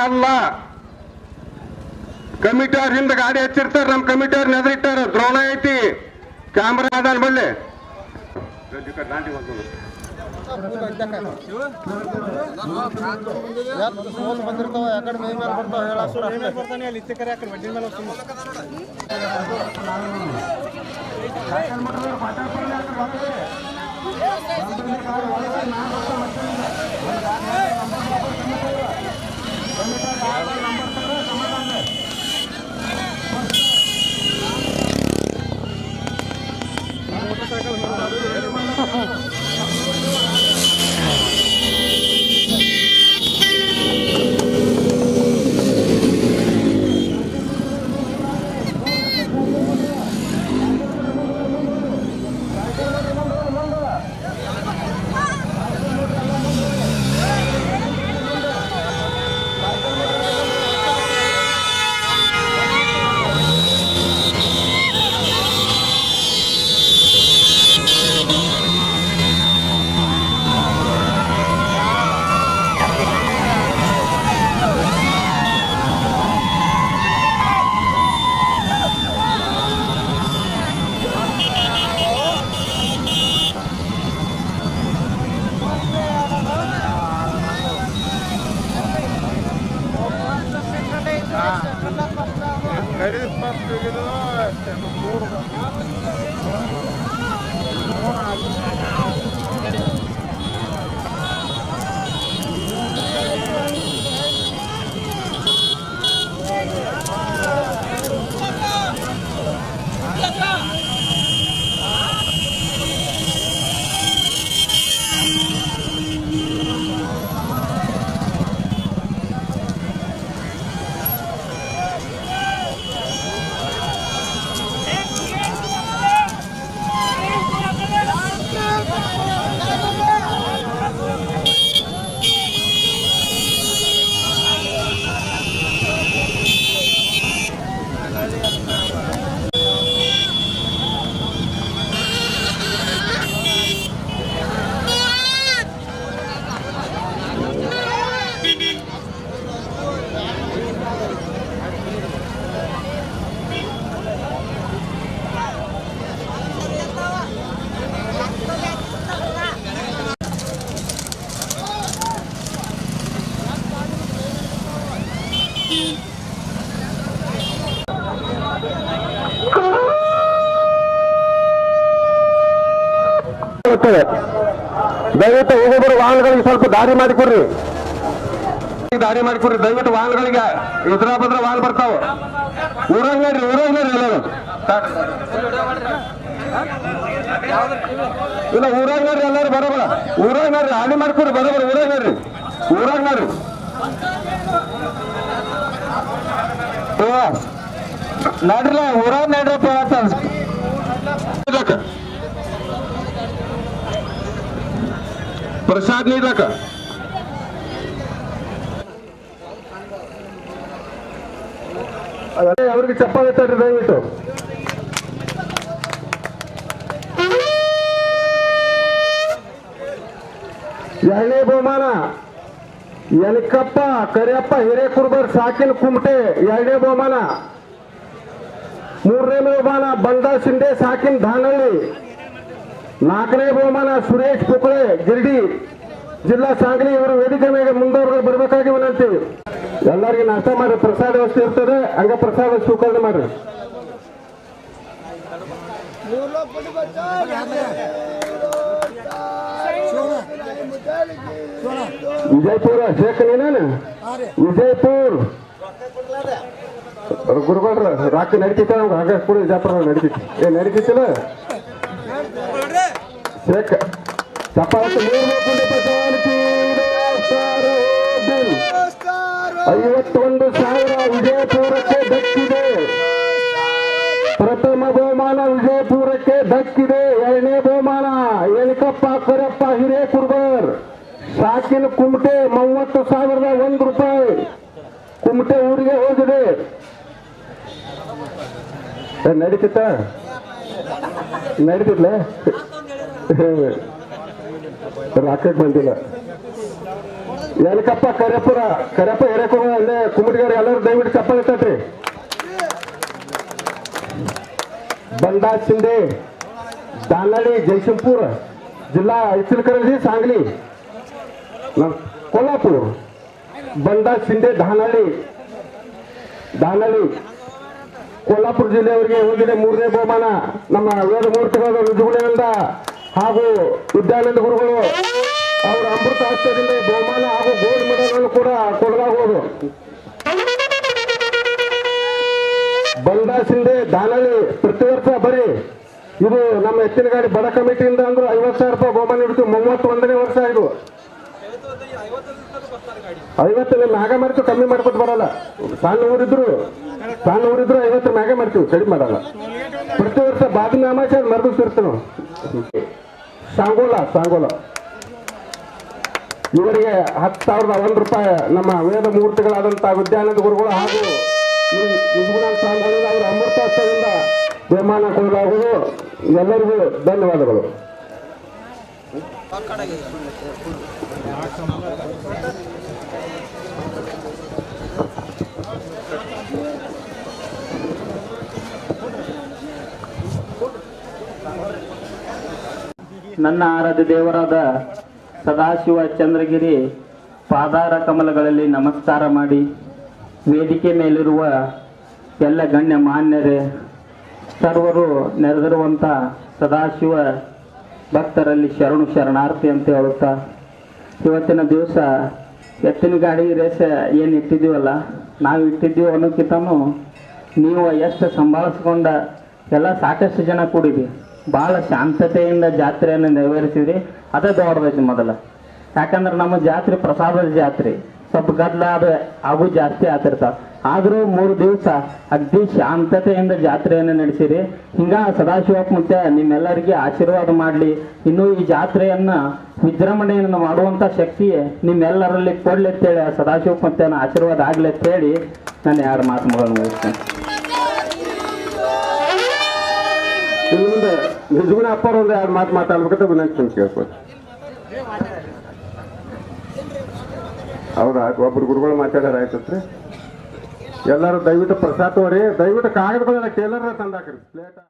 ಅಲ್ಲ ಕಮಿಟಿಯವ್ರ ಹಿಂದೆ ಗಾಡಿ ಹಚ್ಚಿರ್ತಾರೆ. ನಮ್ಮ ಕಮಿಟಿಯವ್ರ ನೆದರಿಟ್ಟಾರ. ದ್ರೋಣ ಐತಿ, ಕ್ಯಾಮ್ರಾ ಅದಾನ ಬಳ್ಳಿ ಬಂದಿರ್ತಾವ ಯಾಕಡೆ ಮೈ ಮೇಲೆ ಬರ್ತಾವ ಹೇಳಾನೆ ಅಲ್ಲಿ ಇತ್ತಕರೆ ಯಾಕಡೆ ಬಡ್ಡಿ ಮೇಲೆ ದಯವಿಟ್ಟು ಹೋಗೋಬರು ವಾಹನಗಳಿಗೆ ಸ್ವಲ್ಪ ದಾರಿ ಮಾಡಿಕೊಡ್ರಿ. ದಯವಿಟ್ಟು ವಾಹನಗಳಿಗೆ ಇದ್ರ ಬಂದ್ರೆ ವಾಹನ ಬರ್ತಾವ. ಊರಾಗ ನೋಡ್ರಿ ಎಲ್ಲರೂ ಇಲ್ಲ. ಊರಾಗ ನೋಡ್ರಿ ಎಲ್ಲರೂ ಬರೋಬರ. ಊರಾಗ ನೋಡ್ರಿ ಹಾನಿ ಮಾಡ್ಕೊಡ್ರಿ ಬರೋಬರ. ಊರಾಗ ನೋಡ್ರಿ ನಡ್ರಲ್ಲ ಊರಾಗ ನಡ್ರಪ್ಪ. ಪ್ರಸಾದ್ ನೀಡಕ ಅವ್ರಿಗೆ ಚಪ್ಪಾಳೆ ತಡ್ರಿ ದಯವಿಟ್ಟು. ಎರಡನೇ ಬಹುಮಾನ ಯಲಕಪ್ಪ ಕರಿಯಪ್ಪ ಹಿರೇಕುರ್ಬರ್ ಸಾಕಿನ ಕುಮಟೆ ಎರಡನೇ ಬಹುಮಾನ. ಮೂರನೇ ಬಹುಮಾನ ಬಂದ ಶಿಂದೆ ಸಾಕಿನ ಧಾನಹಳ್ಳಿ. ನಾಲ್ಕನೇ ಬಹುಮಾನ ಸುರೇಶ್ ಪುಕ್ಳೆ ಗಿರ್ಡಿ ಜಿಲ್ಲಾ ಸಾಂಗ್ಲಿ. ಇವರು ವೇದಿಕೆ ಮೇಲೆ ಮುಂದವರೆಗೆ ಬರಬೇಕಾಗಿ ವಿನಂತಿ. ಎಲ್ಲರಿಗೆ ನಾಷ್ಟ ಮಾಡ್ರಿ. ಪ್ರಸಾದ ವ್ಯವಸ್ಥೆ ಇರ್ತದೆ, ಹಂಗ ಪ್ರಸಾದ ಸ್ವೀಕರಣೆ ಮಾಡ್ರಿ. ವಿಜಯಪುರ ಶೇಖ ನೀನೇನು ವಿಜಯಪುರ ಗುರುಗಳ್ರ ರಾಕಿ ನಡೀತೈತೆ. ಹಾಗೆ ಕೂಡ ವಿಜಯಪುರ ನಡೀತೈತಿ. ನಡೀತಿಲ್ಲ ಶೇಖ ಚಪ್ಪಾಳೆ 51,000 ವಿಜಯಪುರಕ್ಕೆ ದಕ್ಕಿದೆ. ಪ್ರಥಮ ಬಹುಮಾನ ವಿಜಯಪುರಕ್ಕೆ ದಕ್ಕಿದೆ. ಎರಡನೇ ಬಹುಮಾನ ಯಲಕಪ್ಪ ಕರಿಯಪ್ಪ ಹಿರೇಕುರ್ಬರ್ ಸಾಕಿನ ಕುಮಟೆ 30,001 ರೂಪಾಯಿ. ಕುಮಟೆ ಊರಿಗೆ ಹೋಗಿದೆ. ನಡೀತಿತ್ತ ರಾಕೆಟ್ ಬಂದಿಲ್ಲ. ಯಲಕಪ್ಪ ಕರೆಪ್ಪ ಎರೆಕೊಳ ಅಲ್ಲೇ ಕುಮಟಿಗಾರ ಎಲ್ಲರೂ ದಯವಿಟ್ಟು ಚಪ್ಪಾಳೆ ತಟ್ರಿ. ಬಂಡಾ ಶಿಂದೆ दानळी जयसिंगपूर जिल्हा इचलकरंजी सांगली कोल्हापूर बंडा शिंदे धानाळी कोल्हापूर जिल्ಲೆಯವರಿಗೆ ಹೋಗಿದ ಮೂರನೇ ಬಹುಮಾನ ನಮ್ಮ ವೇದಮೂರ್ತಿಗಳ ರುಜುಗುಳೆಯಿಂದ ಹಾಗೂ ವಿದ್ಯಾನಂದ ಗುರುಗಳು ಅವರ ಅಮೃತ ಹಸ್ತದಿಂದ ಬಹುಮಾನ ಹಾಗೂ ಗೋಲ್ಡ್ ಮೆಡಲ್ ಅನ್ನು ಕೂಡ ಕೊಡಲಾಗುವುದು. ಬಂಡಾ ಶಿಂದೆ ಧಾನಾಳಿ ಪ್ರತಿ ವರ್ಷ ಬರೀ ಇದು ನಮ್ಮ ಎತ್ತಿನ ಗಾಡಿ ಬಡ ಕಮಿಟಿಯಿಂದ ಅಂದ್ರೆ 50,000 ರೂಪಾಯಿ ಬಹುಮಾನ ಇಡ್ತೀವಿ. 31ನೇ ವರ್ಷ ಇದು. 50 ಮ್ಯಾಗ ಮಾಡ್ತೀವಿ, ಕಮ್ಮಿ ಮಾಡ್ಕೊತ ಬರಲ್ಲ. ಸಣ್ಣ ಊರಿದ್ರು 50 ಮ್ಯಾಗ ಮಾಡ್ತೀವಿ, ಕಡಿಮೆ ಮಾಡಲ್ಲ. ಪ್ರತಿ ವರ್ಷ ಬಾಗಿನ ಅಮಾಸೆ ಮರದಿರ್ತೀವಿ. ಸಾಂಗೋಲ ಇವರಿಗೆ 10,001 ರೂಪಾಯಿ ನಮ್ಮ ವೇದ ಮೂರ್ತಿಗಳಾದಂತಹ ವಿದ್ಯಾನಂದ ಗುರುಗಳು ಹಾಗೂ ಸ್ವಾಮಿಗಳು ಅವರ ಅಮೃತ ಹಸ್ತದಿಂದ ಬಹುಮಾನ ಕೊಡಲಾಗುವುದು. ಎಲ್ಲರಿಗೂ ಧನ್ಯವಾದಗಳು. ನನ್ನ ಆರಾಧ್ಯ ದೇವರಾದ ಸದಾಶಿವ ಚಂದ್ರಗಿರಿ ಪಾದಾರ ಕಮಲಗಳಲ್ಲಿ ನಮಸ್ಕಾರ ಮಾಡಿ, ವೇದಿಕೆ ಮೇಲಿರುವ ಎಲ್ಲ ಗಣ್ಯ ಮಾನ್ಯರೇ, ಸರ್ವರು ನೆರೆದಿರುವಂಥ ಸದಾಶಿವ ಭಕ್ತರಲ್ಲಿ ಶರಣಾರ್ಥಿ ಅಂತ ಹೇಳುತ್ತಾ, ಇವತ್ತಿನ ದಿವಸ ಎತ್ತಿನ ಗಾಡಿ ರೇಸ್ ಏನು ಇಟ್ಟಿದ್ದೀವಲ್ಲ, ನಾವು ಇಟ್ಟಿದ್ದೀವಿ ಅನ್ನೋಕ್ಕಿಂತನೂ ನೀವು ಎಷ್ಟು ಸಂಭಾಳಿಸ್ಕೊಂಡ ಎಲ್ಲ ಸಾಕಷ್ಟು ಜನ ಕೂಡಿರಿ, ಭಾಳ ಶಾಂತತೆಯಿಂದ ಜಾತ್ರೆಯನ್ನು ನೆರವೇರಿಸಿದ್ರಿ. ಅದೇ ದೊಡ್ಡದೈತಿ ಮೊದಲ. ಯಾಕಂದ್ರೆ ನಮ್ಮ ಜಾತ್ರೆ ಪ್ರಸಾದದ ಜಾತ್ರೆ, ಸ್ವಲ್ಪ ಗದ್ದಲ ಅದು ಜಾಸ್ತಿ ಆಗ್ತಿರ್ತಾವ. ಆದರೂ 3 ದಿವಸ ಅಗ್ದಿ ಶಾಂತತೆಯಿಂದ ಜಾತ್ರೆಯನ್ನು ನಡೆಸಿರಿ. ಹಿಂಗ ಸದಾಶಿವಪ್ಪ ಮುತ್ಯ ನಿಮ್ಮೆಲ್ಲರಿಗೆ ಆಶೀರ್ವಾದ ಮಾಡಲಿ. ಇನ್ನೂ ಈ ಜಾತ್ರೆಯನ್ನು ವಿಜೃಂಭಣೆಯನ್ನು ಮಾಡುವಂಥ ಶಕ್ತಿ ನಿಮ್ಮೆಲ್ಲರಲ್ಲಿ ಕೊಡ್ಲಿ ಅಂತೇಳಿ ಸದಾಶಿವಪ್ಪ ಮುತ್ಯನ ಆಶೀರ್ವಾದ ಆಗಲಿ ಅಂತೇಳಿ ನಾನು 2 ಮಾತು ಮುಗಿಸ್ತೇನೆ. ಮುಂದೆ ನಿಜಗುಣ ಅಪ್ಪರ ಒಂದು 2 ಮಾತು ಮಾತಾಡ್ಬೇಕಂತ ವಿನಂತಿ ಕೇಳ್ಬೋದು. ಹೌದಾ, ಒಬ್ಬರು ಗುರುಗಳು ಮಾತಾಡ್ಯಾರ ಆಯ್ತತ್ರಿ. ಎಲ್ಲರೂ ದಯವಿಟ್ಟು ಪ್ರಸಾದ ತಗೋರಿ. ದಯವಿಟ್ಟು ಕಾಗದಗಳನ್ನ ಟೇಲರ್ ತಂದಾಕ್ರಿ.